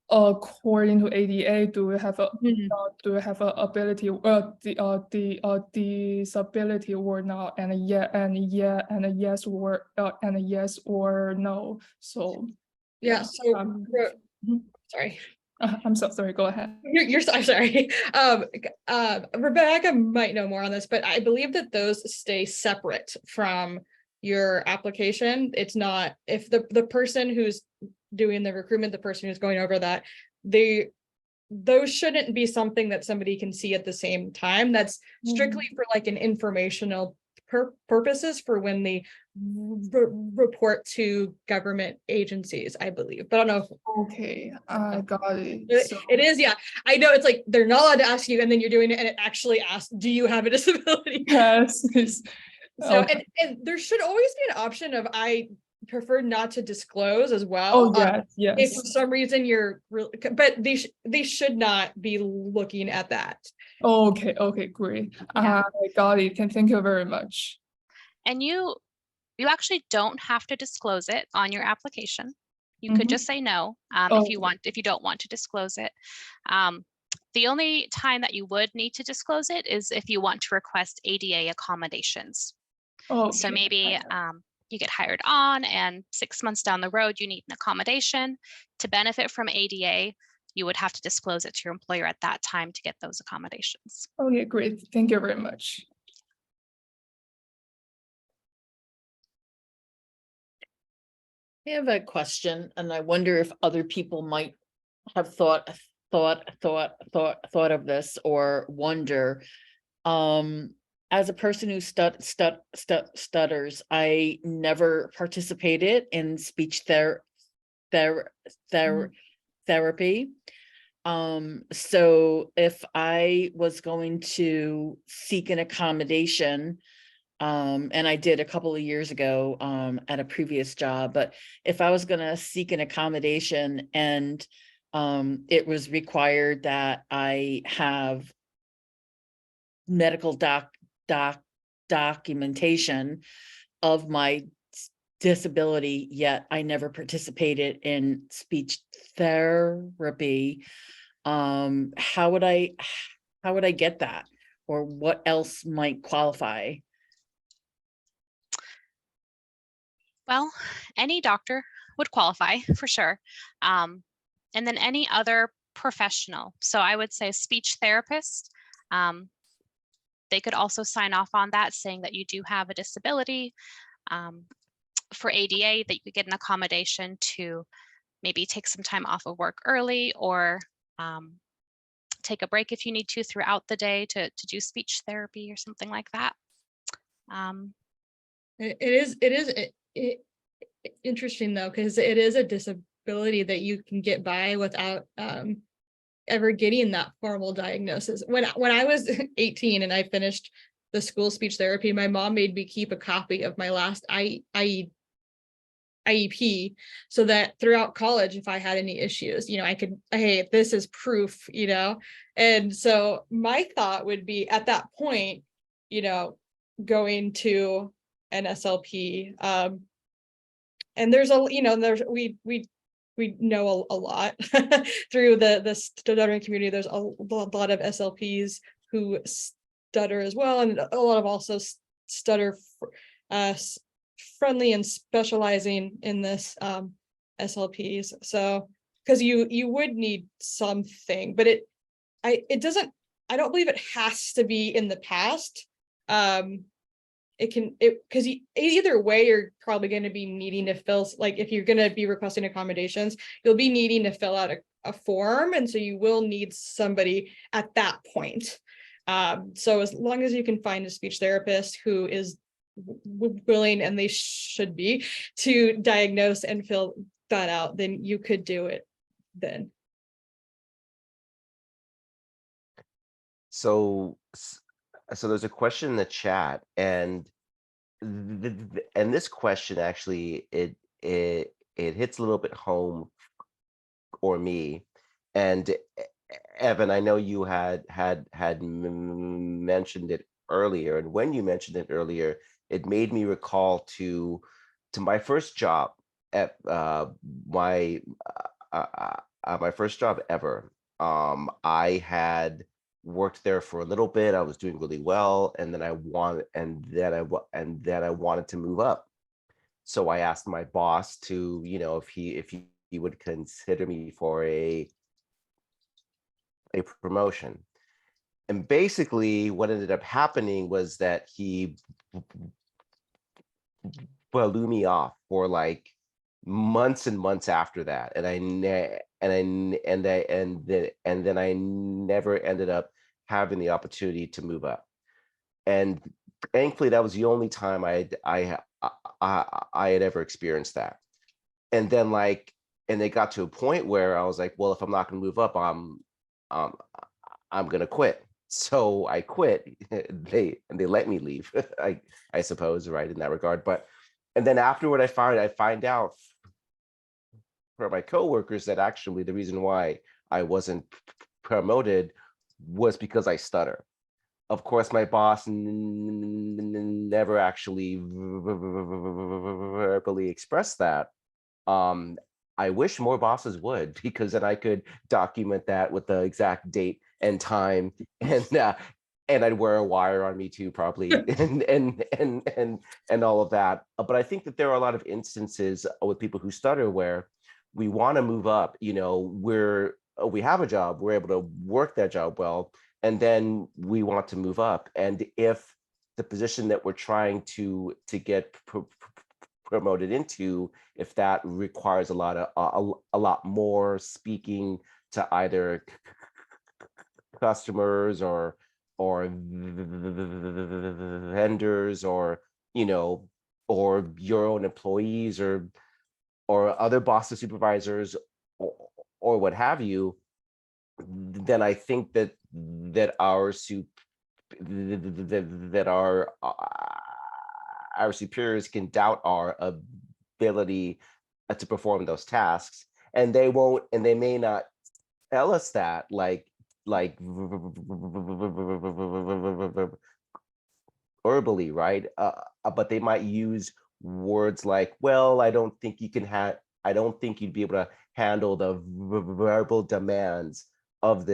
according to ADA, do we have a Mhm. do we have a ability the disability or not, and a and a yes or no. So Yeah. So mhm. sorry. I'm so sorry. Go ahead. I'm sorry. Rebecca might know more on this, but I believe that those stay separate from your application. It's not, if the person who's doing the recruitment, the person who's going over that, those shouldn't be something that somebody can see at the same time. That's strictly for like an informational purposes for when they report to government agencies, I believe. But I don't know if Okay, I got it. So, it is, yeah. I know it's like they're not allowed to ask you, and then you're doing it, and it actually asks, "Do you have a disability?" yes, it's, So, okay. and there should always be an option of I prefer not to disclose as well. Oh yes, If for yes. some reason you're really, but they should not be looking at that. Okay, okay, great. Yeah. I got it. Thank you very much. And you actually don't have to disclose it on your application. You could just say no if you don't want to disclose it. The only time that you would need to disclose it is if you want to request ADA accommodations. Oh, So maybe you get hired on, and 6 months down the road, you need an accommodation. To benefit from ADA, you would have to disclose it to your employer at that time to get those accommodations. okay, great. Thank you very much. I have a question, and I wonder if other people might have thought of this or wonder. As a person who stutters, I never participated in speech therapy. So if I was going to seek an accommodation, and I did a couple of years ago at a previous job, but if I was going to seek an accommodation and it was required that I have medical documentation of my disability, yet I never participated in speech therapy, how would I get that, or what else might qualify? Well, any doctor would qualify for sure. And then any other professional. So I would say speech therapist. They could also sign off on that, saying that you do have a disability. For ADA, that you could get an accommodation to maybe take some time off of work early, or take a break if you need to throughout the day to do speech therapy or something like that. It is interesting though, because it is a disability that you can get by without ever getting that formal diagnosis. When I was 18 and I finished the school speech therapy, my mom made me keep a copy of my last IEP, so that throughout college, if I had any issues, I could, hey, this is proof, and so my thought would be at that point, going to an SLP, and there's we know a lot through the stuttering community. There's a lot of SLPs who stutter as well, and a lot of also stutter friendly and specializing in this SLPs. So because you would need something, but it doesn't, I don't believe it has to be in the past. Because either way, you're probably going to be needing to fill, like if you're going to be requesting accommodations, you'll be needing to fill out a form, and so you will need somebody at that point. So as long as you can find a speech therapist who is willing, and they should be, to diagnose and fill that out, then you could do it then. So there's a question in the chat, and this question actually it hits a little bit home, or me, and Evan, I know you had mentioned it earlier, and when you mentioned it earlier, it made me recall to my first job at my first job ever. I had worked there for a little bit. I was doing really well, and then I wanted to move up. So I asked my boss to, if he would consider me for a promotion. And basically what ended up happening was that he blew me off for like months and months after that. And then I never ended up having the opportunity to move up. And thankfully that was the only time I had ever experienced that. And then and it got to a point where I was like, well, if I'm not going to move up, I'm gonna quit. So I quit. They let me leave. I suppose, right, in that regard. And then afterward, I find out from my coworkers that actually the reason why I wasn't promoted was because I stutter. Of course, my boss never actually verbally expressed that. I wish more bosses would, because then I could document that with the exact date and time, and I'd wear a wire on me too, probably, and all of that. But I think that there are a lot of instances with people who stutter where we want to move up. We have a job, we're able to work that job well, and then we want to move up. And if the position that we're trying to get promoted into, if that requires a lot more speaking to either customers or vendors, or or your own employees, or other bosses, supervisors, or what have you, then I think that our superiors can doubt our ability to perform those tasks, and they may not tell us that verbally, right? But they might use words like, well, I don't think you'd be able to handle the verbal demands of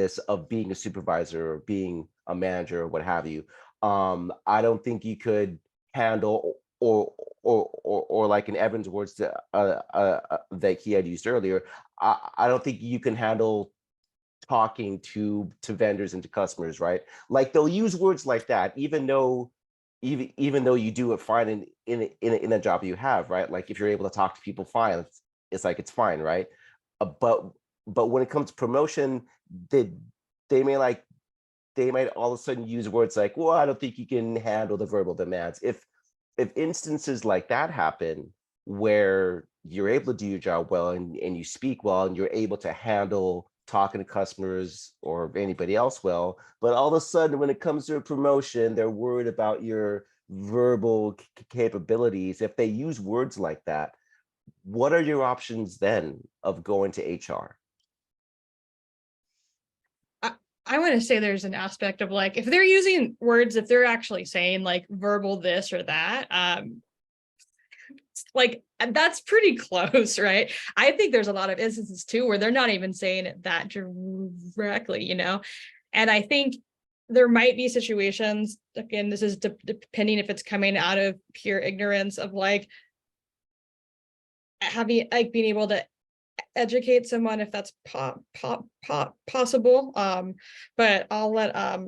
being a supervisor or being a manager or what have you. I don't think you could handle, or like in Evan's words that he had used earlier, I don't think you can handle talking to vendors and to customers, right? Like they'll use words like that, even though you do it fine in a job you have, right? Like if you're able to talk to people fine, it's like it's fine, right? But when it comes to promotion, they might all of a sudden use words like, well, I don't think you can handle the verbal demands. If instances like that happen, where you're able to do your job well, and you speak well, and you're able to handle talking to customers or anybody else well, but all of a sudden when it comes to a promotion, they're worried about your verbal capabilities. If they use words like that, what are your options then of going to HR? I want to say there's an aspect of like, if they're using words, if they're actually saying like verbal this or that, like that's pretty close, right? I think there's a lot of instances too where they're not even saying it that directly, and I think there might be situations, again, this is depending if it's coming out of pure ignorance of like having like being able to educate someone if that's possible. But I'll let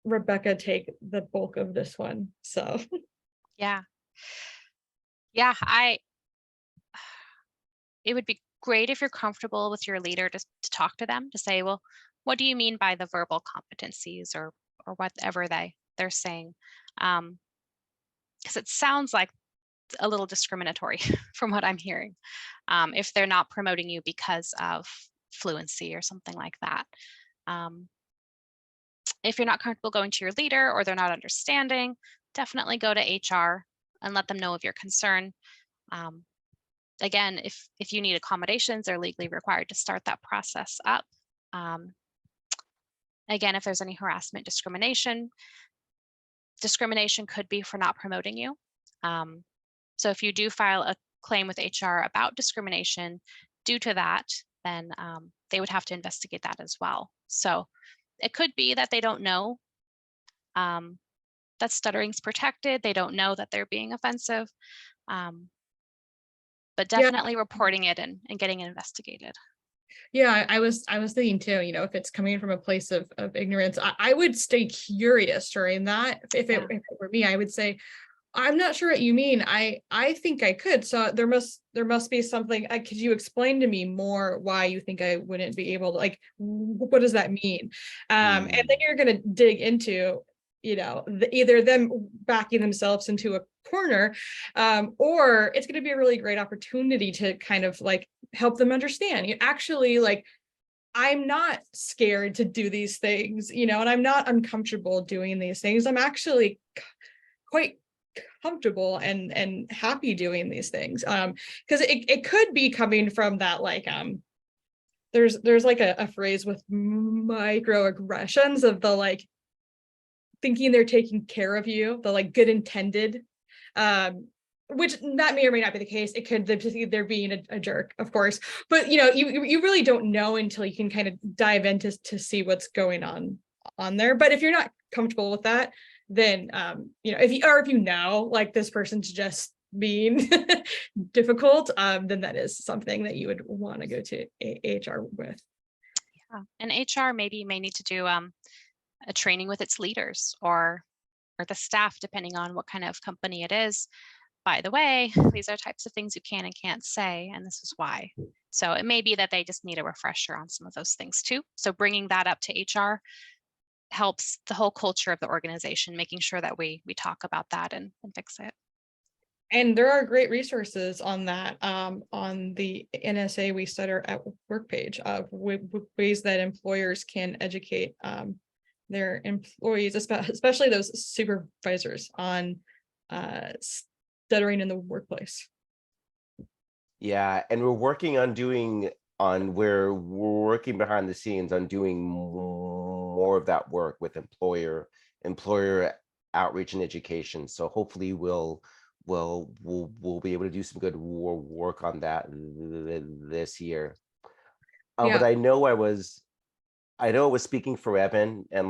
Rebecca take the bulk of this one. So Yeah, it would be great if you're comfortable with your leader to talk to them, to say, well, what do you mean by the verbal competencies, or whatever they're saying? Because it sounds like a little discriminatory from what I'm hearing, if they're not promoting you because of fluency or something like that. If you're not comfortable going to your leader, or they're not understanding, definitely go to HR and let them know of your concern. Again, if you need accommodations, they're legally required to start that process up. Again, if there's any harassment, discrimination could be for not promoting you. So if you do file a claim with HR about discrimination due to that, then they would have to investigate that as well. So it could be that they don't know that stuttering's protected. They don't know that they're being offensive, but definitely reporting it and getting it investigated. Yeah, I was thinking too, you know, if it's coming from a place of ignorance, I would stay curious during that. If it were me, I would say, I'm not sure what you mean. I think I could. So there must be something. Could you explain to me more why you think I wouldn't be able to, like, what does that mean? And then you're going to dig into, you know, either them backing themselves into a corner, or it's going to be a really great opportunity to kind of like help them understand. You actually, like, I'm not scared to do these things, you know, and I'm not uncomfortable doing these things. I'm actually quite comfortable and happy doing these things, because it could be coming from that, like, there's like a phrase with microaggressions of the, like, thinking they're taking care of you, the, like, good intended, which that may or may not be the case. It could they're being a jerk, of course, but you know, you really don't know until you can kind of dive into to see what's going on there. But if you're not comfortable with that, then you know, if you know, like, this person's just being difficult, then that is something that you would want to go to HR with. Yeah. And HR maybe may need to do a training with its leaders or the staff, depending on what kind of company it is. By the way, these are types of things you can and can't say, and this is why. So it may be that they just need a refresher on some of those things too. So bringing that up to HR helps the whole culture of the organization, making sure that we talk about that and fix it. And there are great resources on that, on the NSA We Stutter at Work page of ways that employers can educate their employees, especially those supervisors, on stuttering in the workplace. Yeah, and we're working behind the scenes on doing more of that work with employer outreach and education. So hopefully we'll be able to do some good work on that this year. But I know it was speaking for Evan and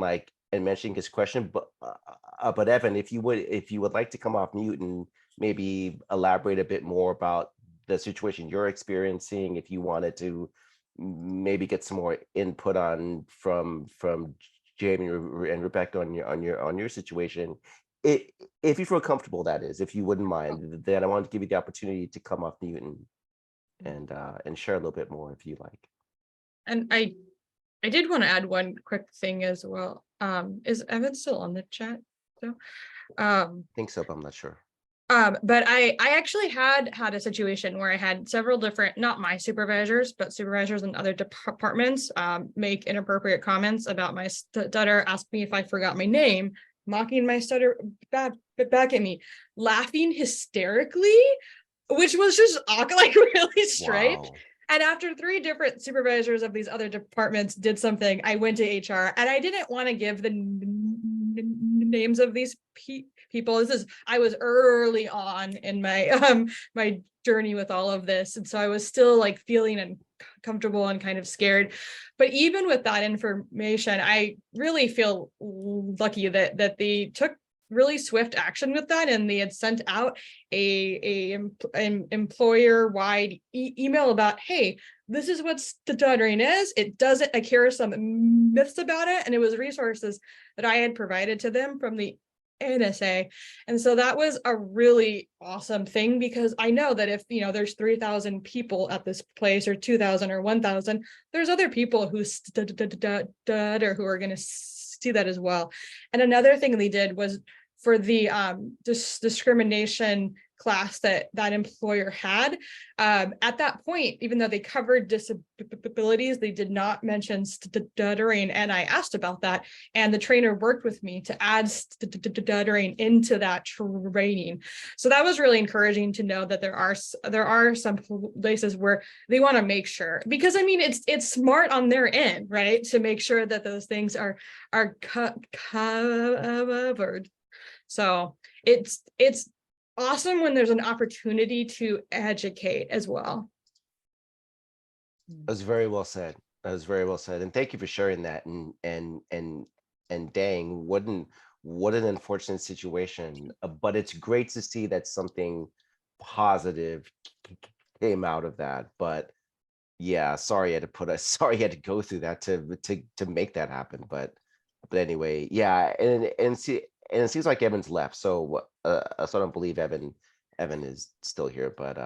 mentioning his question, but Evan, if you would like to come off mute and maybe elaborate a bit more about the situation you're experiencing, if you wanted to maybe get some more input from Jaymie and Rebecca on your situation, if you feel comfortable, that is, if you wouldn't mind, then I want to give you the opportunity to come off mute and share a little bit more if you like. And I did want to add one quick thing as well. Is Evan still on the chat? So, I think so, but I'm not sure. But I actually had a situation where I had several different, not my supervisors, but supervisors in other departments make inappropriate comments about my stutter, ask me if I forgot my name, mocking my stutter back at me, laughing hysterically, which was just like really strange. Wow. And after 3 different supervisors of these other departments did something, I went to HR, and I didn't want to give the names of these people. I was early on in my my journey with all of this, and so I was still like feeling uncomfortable and kind of scared. But even with that information, I really feel lucky that they took really swift action with that, and they had sent out an employer-wide email about, hey, this is what stuttering is. It doesn't, like, here are some myths about it, and it was resources that I had provided to them from the NSA. And so that was a really awesome thing, because I know that if, you know, there's 3,000 people at this place, or 2,000 or 1,000, there's other people who stutter who are going to see that as well. And another thing they did was for the discrimination class that that employer had. At that point, even though they covered disabilities, they did not mention stuttering, and I asked about that, and the trainer worked with me to add stuttering into that training. So that was really encouraging to know that there are some places where they want to make sure, because I mean it's smart on their end, right, to make sure that those things are covered. So it's awesome when there's an opportunity to educate as well. That was very well said. That was very well said. And thank you for sharing that. And dang, what an unfortunate situation. But it's great to see that something positive came out of that. But yeah, sorry I had to sorry I had to go through that to make that happen. But anyway, yeah, and see, and it seems like Evan's left. So so I don't believe Evan is still here. But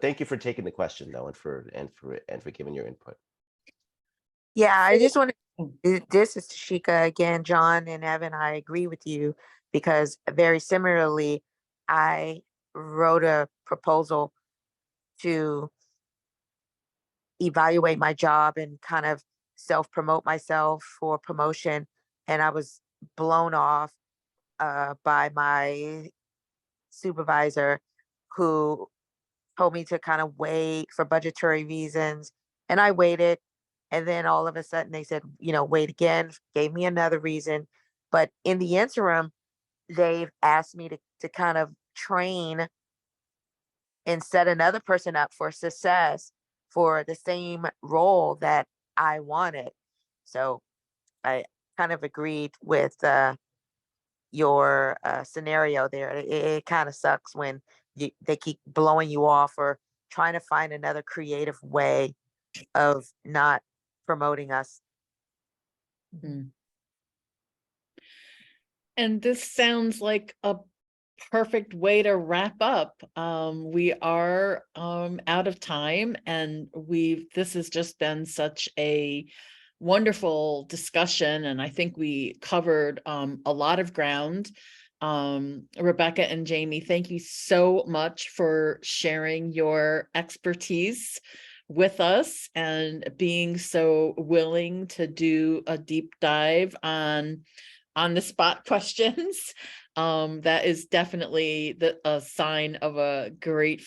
thank you for taking the question though, and for giving your input. Yeah, I just want Oh. to, this is Tashika again, John and Evan, I agree with you because very similarly, I wrote a proposal to evaluate my job and kind of self-promote myself for promotion. And I was blown off by my supervisor who told me to kind of wait for budgetary reasons. And I waited. And then all of a sudden they said, wait again, gave me another reason. But in the interim, they've asked me to kind of train and set another person up for success for the same role that I wanted. So I kind of agreed with your scenario there. It kind of sucks when they keep blowing you off or trying to find another creative way of not promoting us. And this sounds like a perfect way to wrap up. We are out of time, and this has just been such a wonderful discussion, and I think we covered a lot of ground. Rebecca and Jaymie, thank you so much for sharing your expertise with us and being so willing to do a deep dive on the spot questions. That is definitely a sign of a great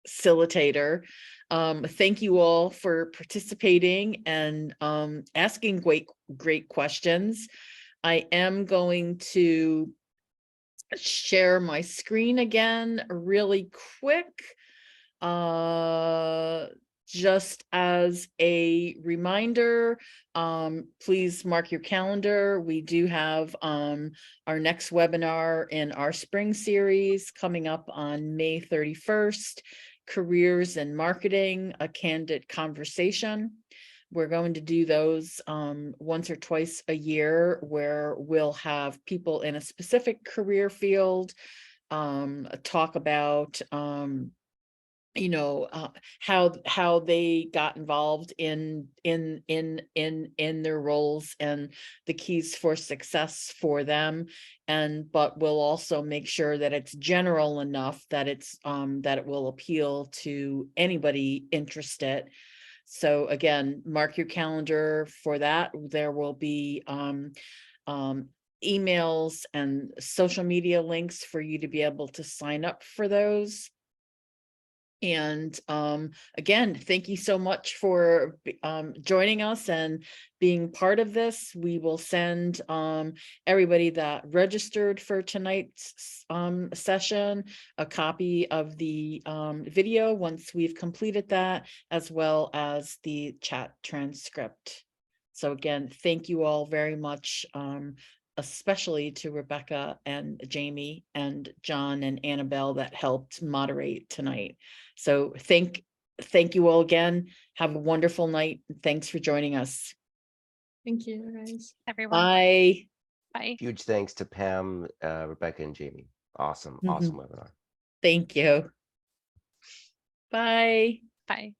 facilitator. Thank you all for participating and asking great questions. I am going to share my screen again really quick. Just as a reminder, please mark your calendar. We do have our next webinar in our spring series coming up on May 31st, Careers and Marketing, a Candid Conversation. We're going to do those once or twice a year, where we'll have people in a specific career field talk about how they got involved in their roles and the keys for success for them. But we'll also make sure that it's general enough that that it will appeal to anybody interested. So again, mark your calendar for that. There will be emails and social media links for you to be able to sign up for those. And again, thank you so much for joining us and being part of this. We will send everybody that registered for tonight's session a copy of the video once we've completed that, as well as the chat transcript. So again, thank you all very much. Especially to Rebecca and Jaymie and John and Annabelle that helped moderate tonight. So thank you all again. Have a wonderful night. Thanks for joining us. Thank you, guys. Everyone. Bye. Bye. Huge thanks to Pam, Rebecca, and Jaymie. Awesome webinar. Thank you. Bye. Bye.